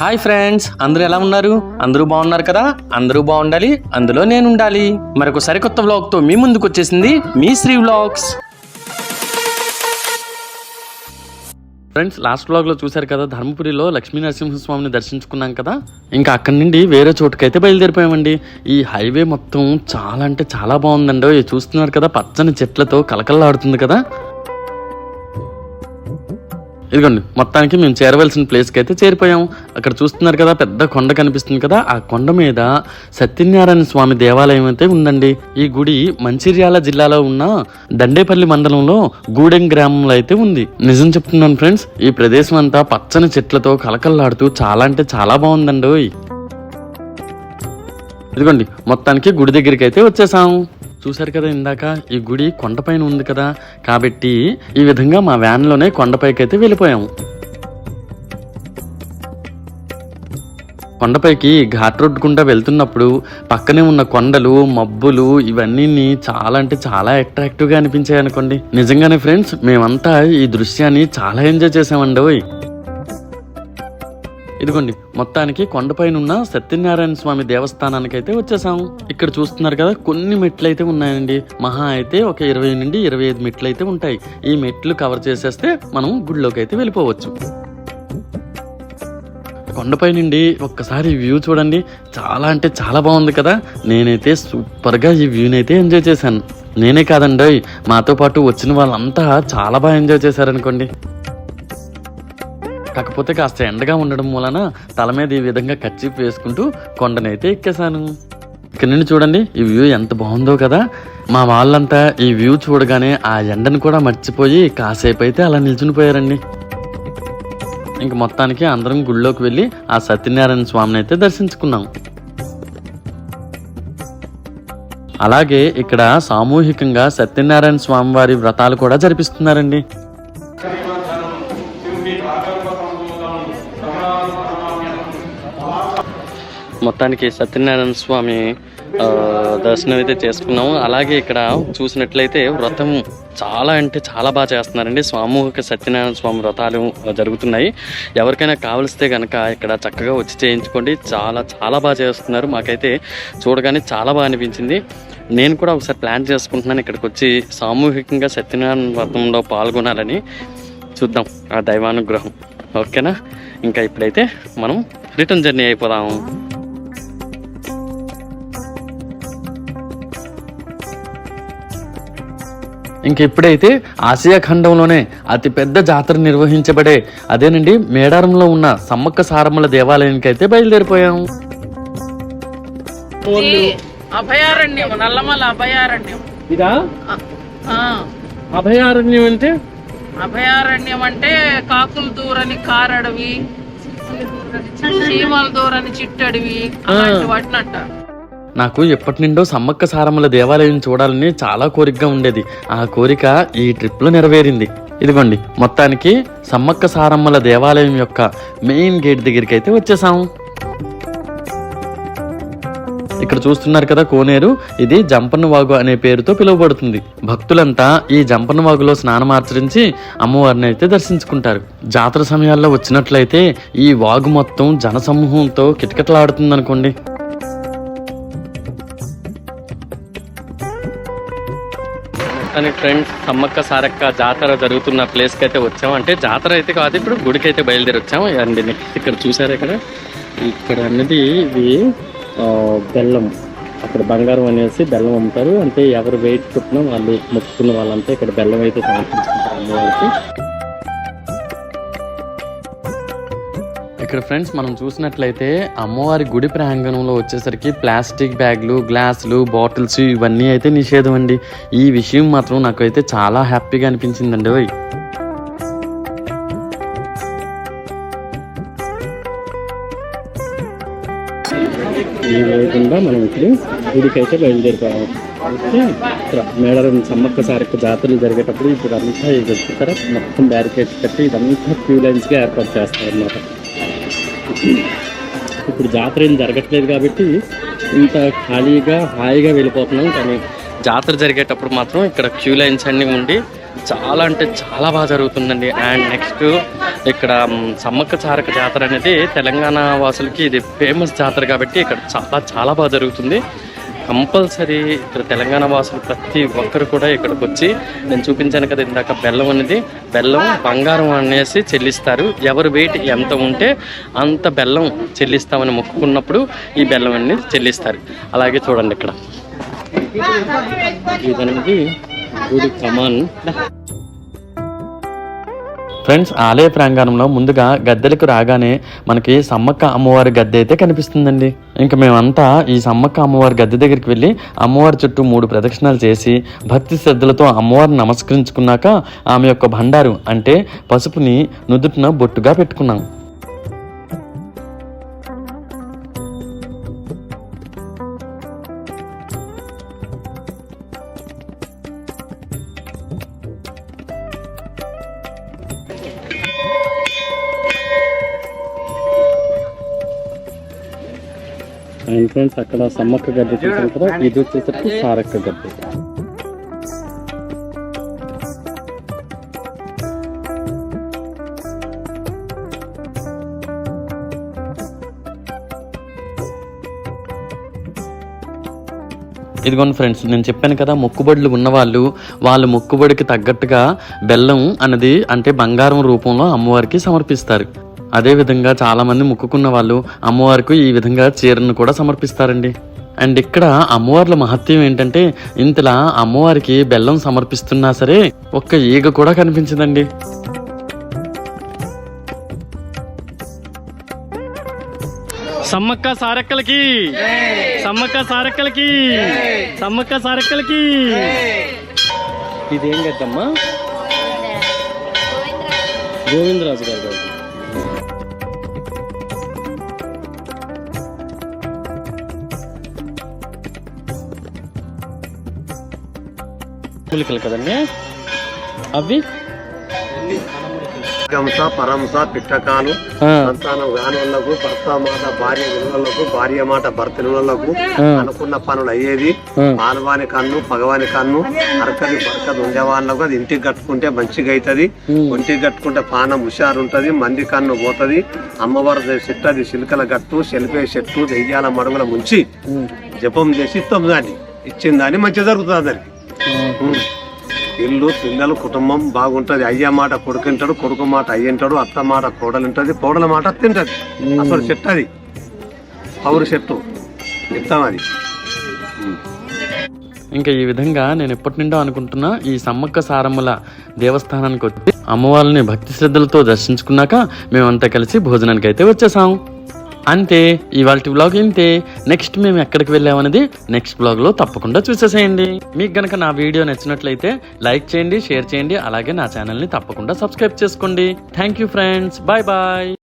Hi friends, అందరూ ఎలా ఉన్నారు? అందరూ బాగున్నారు కదా? అందరూ బాగుండాలి, అందులో నేను ఉండాలి. మరొక సరికొత్త వ్లాగ్తో మీ ముందుకు వచ్చేసింది మీ శ్రీ వ్లాగ్స్. ఫ్రెండ్స్, లాస్ట్ వ్లాగ్లో చూశారు కదా, ధర్మపురిలో లక్ష్మీ నరసింహస్వామిని దర్శించుకున్నాం కదా. ఇంకా అక్కడి నుండి వేరే చోటుకైతే బయలుదేరిపోయామండి. ఈ హైవే మొత్తం చాలా అంటే చాలా బాగుందండి. చూస్తున్నారు కదా, పచ్చని చెట్లతో కలకల్లాడుతుంది కదా. ఇదిగోండి, మొత్తానికి మేము చేరవలసిన ప్లేస్కి అయితే చేరిపోయాం. అక్కడ చూస్తున్నారు కదా, పెద్ద కొండ కనిపిస్తుంది కదా. ఆ కొండ మీద సత్యనారాయణ స్వామి దేవాలయం అయితే ఉందండి. ఈ గుడి మంచిర్యాల జిల్లాలో ఉన్న దండేపల్లి మండలంలో గూడెం గ్రామంలో అయితే ఉంది. నిజం చెప్తున్నాను ఫ్రెండ్స్, ఈ ప్రదేశం అంతా పచ్చని చెట్లతో కలకల్లాడుతూ చాలా అంటే చాలా బాగుందండి. ఇదిగోండి, మొత్తానికి గుడి దగ్గరికి అయితే వచ్చేసాం. చూశారు కదా, ఇందాక ఈ గుడి కొండపైన ఉంది కదా, కాబట్టి ఈ విధంగా మా వ్యాన్లోనే కొండపైకి అయితే వెళ్ళిపోయాము. కొండపైకి ఘాట్ రోడ్ గుండా వెళ్తున్నప్పుడు పక్కనే ఉన్న కొండలు, మబ్బులు ఇవన్నీ చాలా అంటే చాలా అట్రాక్టివ్గా అనిపించాయి అనుకోండి. నిజంగానే ఫ్రెండ్స్, మేమంతా ఈ దృశ్యాన్ని చాలా ఎంజాయ్ చేసామండి. ఇదిగోండి, మొత్తానికి కొండపైన ఉన్న సత్యనారాయణ స్వామి దేవస్థానానికి అయితే వచ్చేసాము. ఇక్కడ చూస్తున్నారు కదా, కొన్ని మెట్లు అయితే ఉన్నాయండి. మహా అయితే ఒక 20 నుండి 25 మెట్లు అయితే ఉంటాయి. ఈ మెట్లు కవర్ చేసేస్తే మనం గుడిలోకి అయితే వెళ్ళిపోవచ్చు. కొండపై నుండి ఒక్కసారి వ్యూ చూడండి, చాలా అంటే చాలా బాగుంది కదా. నేనైతే సూపర్గా ఈ వ్యూని అయితే ఎంజాయ్ చేశాను. నేనే కాదండి, మాతో పాటు వచ్చిన వాళ్ళంతా చాలా బాగా ఎంజాయ్ చేశారనుకోండి. కాకపోతే కాస్త ఎండగా ఉండడం మూలన తల మీద ఈ విధంగా కర్చీఫ్ వేసుకుంటూ కొండనైతే ఎక్కేశాను. ఇక్కడ నుండి చూడండి, ఈ వ్యూ ఎంత బాగుందో కదా. మా వాళ్ళంతా ఈ వ్యూ చూడగానే ఆ ఎండను కూడా మర్చిపోయి కాసేపు అయితే అలా నిల్చుని పోయారండి. ఇంక మొత్తానికి అందరం గుళ్ళోకి వెళ్ళి ఆ సత్యనారాయణ స్వామిని అయితే దర్శించుకున్నాం. అలాగే ఇక్కడ సామూహికంగా సత్యనారాయణ స్వామి వారి వ్రతాలు కూడా జరిపిస్తున్నారండి. మొత్తానికి సత్యనారాయణ స్వామి దర్శనం అయితే చేసుకున్నాము. అలాగే ఇక్కడ చూసినట్లయితే వ్రతం చాలా అంటే చాలా బాగా చేస్తున్నారండి. సామూహిక సత్యనారాయణ స్వామి వ్రతాలు జరుగుతున్నాయి. ఎవరికైనా కావలిస్తే కనుక ఇక్కడ చక్కగా వచ్చి చేయించుకోండి. చాలా చాలా బాగా చేస్తున్నారు. మాకైతే చూడగానే చాలా బాగా అనిపించింది. నేను కూడా ఒకసారి ప్లాన్ చేసుకుంటున్నాను ఇక్కడికి వచ్చి సామూహికంగా సత్యనారాయణ వ్రతంలో పాల్గొనాలని. చూద్దాం ఆ దైవానుగ్రహం. ఓకేనా? ఇంకా ఇప్పుడైతే మనం రిటర్న్ జర్నీ అయిపోదాము. ఇంక ఇప్పుడైతే ఆసియా ఖండంలోనే అతి పెద్ద జాతర నిర్వహించబడే అదేనండి మేడారంలో ఉన్న సమ్మక్క సారమ్మల దేవాలయానికి అయితే బయలుదేరిపోయాము. అభయారణ్యం, నల్లమల అభయారణ్యం. ఇదా అభయారణ్యం అంటే? అభయారణ్యం అంటే కాకుల దూరని కారడవి, చీమల దూరని చిట్టడివి, అలాంటి వాటిని అంటారు. నాకు ఎప్పటి నుండో సమ్మక్క సారమ్మల దేవాలయం చూడాలని చాలా కోరికగా ఉండేది. ఆ కోరిక ఈ ట్రిప్లో నెరవేరింది. ఇదిగోండి, మొత్తానికి సమ్మక్క సారమ్మల దేవాలయం యొక్క మెయిన్ గేట్ దగ్గరికి అయితే వచ్చేసాము. ఇక్కడ చూస్తున్నారు కదా కోనేరు, ఇది జంపన్న వాగు అనే పేరుతో పిలువబడుతుంది. భక్తులంతా ఈ జంపన్న వాగులో స్నానం ఆచరించి అమ్మవారిని అయితే దర్శించుకుంటారు. జాతర సమయాల్లో వచ్చినట్లయితే ఈ వాగు మొత్తం జనసమూహంతో కిటకిటలాడుతుంది అనుకోండి. అని ఫ్రెండ్స్, సమ్మక్క సారక్క జాతర జరుగుతున్న ప్లేస్కి అయితే వచ్చాము. అంటే జాతర అయితే కాదు, ఇప్పుడు గుడికి అయితే బయలుదేరి వచ్చాము. అండి నెక్స్ట్ ఇక్కడ చూసారు, ఇక్కడ అనేది ఇది బెల్లం, అక్కడ బంగారం అనేసి బెల్లం అమ్ముతారు. అంటే ఎవరు వెయిట్ పుట్టినా వాళ్ళు మొక్కుకున్న వాళ్ళంతా ఇక్కడ బెల్లం అయితే సమర్పించుకుంటారు అమ్మవారికి. ఇక్కడ ఫ్రెండ్స్ మనం చూసినట్లయితే అమ్మవారి గుడి ప్రాంగణంలో వచ్చేసరికి ప్లాస్టిక్ బ్యాగ్లు, గ్లాసులు, బాటిల్స్ ఇవన్నీ అయితే నిషేధం అండి. ఈ విషయం మాత్రం నాకైతే చాలా హ్యాపీగా అనిపించిందండి. ఈ విధంగా మనం ఇప్పుడు గుడికి అయితే బయలుదేరిపోయాము. అయితే మేడారం సమ్మక్క సారక్క జాతరలు జరిగేటప్పుడు ఇప్పుడు అంతా ఇది వచ్చేసారా మొత్తం బ్యారికేడ్స్ కట్టి ఇదంతా క్యూ లైన్స్గా ఏర్పాటు చేస్తారు అన్నమాట. ఇప్పుడు జాతర ఏం జరగట్లేదు కాబట్టి ఇంత ఖాళీగా హాయిగా వెళ్ళిపోతున్నాం. కానీ జాతర జరిగేటప్పుడు మాత్రం ఇక్కడ క్యూ లైన్స్ అన్నీ ఉండి చాలా అంటే చాలా బాగా జరుగుతుందండి. అండ్ నెక్స్ట్ ఇక్కడ సమ్మక్క సారక్క జాతర అనేది తెలంగాణ వాసులకి ఇది ఫేమస్ జాతర కాబట్టి ఇక్కడ చాలా చాలా బాగా జరుగుతుంది. కంపల్సరీ ఇక్కడ తెలంగాణ వాసులు ప్రతి ఒక్కరు కూడా ఇక్కడికి వచ్చి, నేను చూపించాను కదా ఇందాక బెల్లం అనేది, బెల్లం బంగారం అనేసి చెల్లిస్తారు. ఎవరు వెయిట్ ఎంత ఉంటే అంత బెల్లం చెల్లిస్తామని మొక్కుకున్నప్పుడు ఈ బెల్లం అనేది చెల్లిస్తారు. అలాగే చూడండి ఇక్కడ ఇదనేది గుడి కమాన్. ఫ్రెండ్స్, ఆలయ ప్రాంగణంలో ముందుగా గద్దెలకు రాగానే మనకి సమ్మక్క అమ్మవారి గద్దె అయితే కనిపిస్తుందండి. ఇంకా మేమంతా ఈ సమ్మక్క అమ్మవారి గద్దె దగ్గరికి వెళ్ళి అమ్మవారి చుట్టూ 3 ప్రదక్షిణాలు చేసి భక్తి శ్రద్ధలతో అమ్మవారిని నమస్కరించుకున్నాక ఆమె యొక్క బండారు అంటే పసుపుని నుదుటిన బొట్టుగా పెట్టుకున్నాం. అండ్ ఫ్రెండ్స్, అక్కడ సమ్మక్క గద్దె చూసారు కదా, ఇది వచ్చేసరికి సారక్క గద్దె. ఇదిగోండి ఫ్రెండ్స్, నేను చెప్పాను కదా మొక్కుబడులు ఉన్నవాళ్ళు వాళ్ళ మొక్కుబడికి తగ్గట్టుగా బెల్లం అన్నది అంటే బంగారం రూపంలో అమ్మవారికి సమర్పిస్తారు. అదేవిధంగా చాలామంది మొక్కుకున్న వాళ్ళు అమ్మవారికి ఈ విధంగా చీరను కూడా సమర్పిస్తారండి. అండ్ ఇక్కడ అమ్మవార్ల మహత్యం ఏంటంటే ఇంతలా అమ్మవారికి బెల్లం సమర్పిస్తున్నా సరే ఒక్క ఈగ కూడా కనిపించదండి. సమ్మక్క సారక్కలకి, సమ్మక్క సారక్కలకి, సమ్మక్క సారక్కలకి. ఇదేం కదమ్మా? గోవిందరాజు గారు. మూలికలు కదండి అవి. పరంస పిట్టకాలు సంతానం గానులకు, భర్త మాట భార్య విలువలకు, భార్య మాట భర్త విలువలకు, అనుకున్న పనులు అయ్యేది. పానవాని కన్ను పగవాని కన్ను, అరకది బరకది ఉండేవాళ్ళకు అది ఇంటికి కట్టుకుంటే మంచిగా అవుతుంది. ఒంటికి కట్టుకుంటే పానం హుషారు ఉంటది, మంది కన్ను పోతుంది. అమ్మవారి చెట్టది చిలుకల గట్టు, శెలిపే చెట్టు, దెయ్యాల మడుగుల ముంచి జపం చేసి దాన్ని ఇచ్చిందని మంచి జరుగుతుంది అందరికి. ఇల్లు పిల్లలు కుటుంబం బాగుంటది. అయ్య మాట కొడుకుంటాడు, కొడుకు మాట అయ్యంటాడు, అత్త మాట కోడలుంటది, కోడల మాట తింటది. అసలు చెట్టు అది పౌరు చెట్టు చెప్తాం అది. ఇంకా ఈ విధంగా నేను ఎప్పటి నుండో అనుకుంటున్నా ఈ సమ్మక్క సారమ్మల దేవస్థానానికి వచ్చి అమ్మవారిని భక్తి శ్రద్ధలతో దర్శించుకున్నాక మేమంతా కలిసి భోజనానికి అయితే వచ్చేసాం. అంతే, ఇవాల్టి వ్లాగ్ ఇంతే. నెక్స్ట్ మేము ఎక్కడికి వెళ్ళామనేది నెక్స్ట్ వ్లాగ్లో తప్పకుండా చూసేసేయండి. మీకు గనక నా వీడియో నచ్చినట్లయితే లైక్ చేయండి, షేర్ చేయండి, అలాగే నా ఛానల్ని తప్పకుండా సబ్స్క్రైబ్ చేసుకోండి. Thank you friends, bye bye.